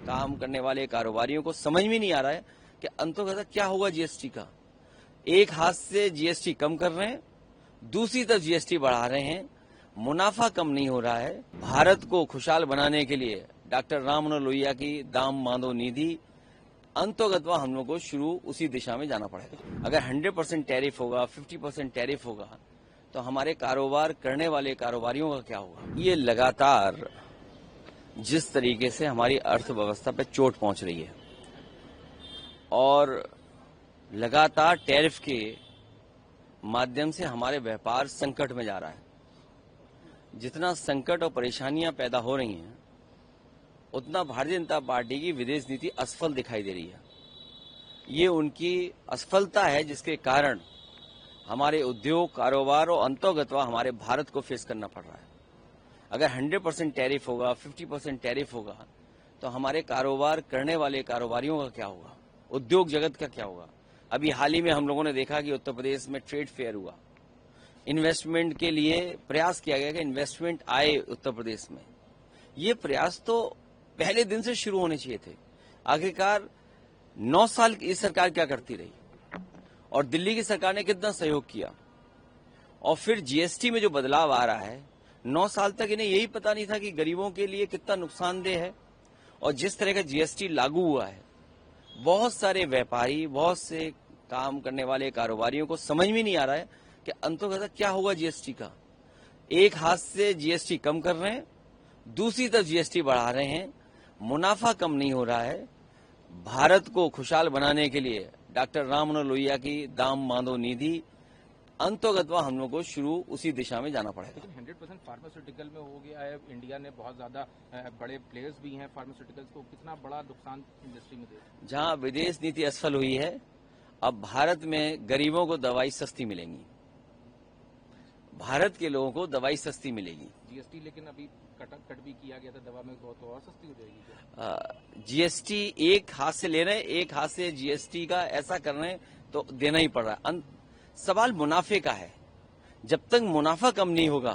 काम करने वाले कारोबारियों को समझ में नहीं आ रहा है कि अंततः क्या होगा जीएसटी का। एक हाथ से जीएसटी कम कर रहे हैं, दूसरी तरफ जीएसटी बढ़ा रहे हैं, मुनाफा कम नहीं हो रहा है। भारत को खुशहाल बनाने के लिए डॉक्टर राम मनोहर लोहिया की दाम बांधो निधि अंतोगत्वा हम लोग को शुरू उसी दिशा में जाना पड़ेगा। अगर 100% टैरिफ होगा, 50% टैरिफ होगा, तो हमारे कारोबार करने वाले कारोबारियों का क्या होगा। ये लगातार जिस तरीके से हमारी अर्थव्यवस्था पे चोट पहुंच रही है और लगातार टैरिफ के माध्यम से हमारे व्यापार संकट में जा रहा है। जितना संकट और परेशानियां पैदा हो रही हैं, उतना भारतीय जनता पार्टी की विदेश नीति असफल दिखाई दे रही है। ये उनकी असफलता है जिसके कारण हमारे उद्योग, कारोबार और अंतोगत्वा हमारे भारत को फेस करना पड़ रहा है। अगर 100% टैरिफ होगा, 50% टैरिफ होगा, तो हमारे कारोबार करने वाले कारोबारियों का क्या होगा, उद्योग जगत का क्या होगा। अभी हाल ही में हम लोगों ने देखा कि उत्तर प्रदेश में ट्रेड फेयर हुआ, इन्वेस्टमेंट के लिए प्रयास किया गया कि इन्वेस्टमेंट आए उत्तर प्रदेश में। ये प्रयास तो पहले दिन से शुरू होने चाहिए थे। आखिरकार 9 साल इस सरकार क्या करती रही और दिल्ली की सरकार ने कितना सहयोग किया, और फिर जीएसटी में जो बदलाव आ रहा है, 9 साल तक इन्हें यही पता नहीं था कि गरीबों के लिए कितना नुकसानदेह है। और जिस तरह का जीएसटी लागू हुआ है, बहुत सारे व्यापारी, बहुत से काम करने वाले कारोबारियों को समझ में नहीं आ रहा है कि अंततः क्या होगा जीएसटी का। एक हाथ से जीएसटी कम कर रहे हैं, दूसरी तरफ जीएसटी बढ़ा रहे हैं, मुनाफा कम नहीं हो रहा है। भारत को खुशहाल बनाने के लिए डॉक्टर राम मनोहर लोहिया की दाम बांधो निधि अंतोगत्वा हम लोग को शुरू उसी दिशा में जाना पड़ेगा। लेकिन 100% फार्मास्यूटिकल में हो गया है। इंडिया ने बहुत ज्यादा बड़े प्लेयर्स भी हैं फार्मास्यूटिकल्स को, कितना बड़ा नुकसान इंडस्ट्री में दे। जहां विदेश नीति असफल हुई है, अब भारत में गरीबों को दवाई सस्ती मिलेंगी, भारत के लोगों को दवाई सस्ती मिलेगी। जीएसटी लेकिन अभी कट भी किया गया था दवा में, बहुत और सस्ती हो जाएगी। जीएसटी एक हाथ से ले रहे हैं, एक हाथ से जीएसटी का ऐसा कर रहे हैं तो देना ही पड़ रहा है। सवाल मुनाफे का है। जब तक मुनाफा कम नहीं होगा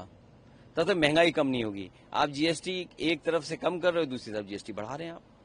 तब तक महंगाई कम नहीं होगी। आप जीएसटी एक तरफ से कम कर रहे हो, दूसरी तरफ जीएसटी बढ़ा रहे हैं आप।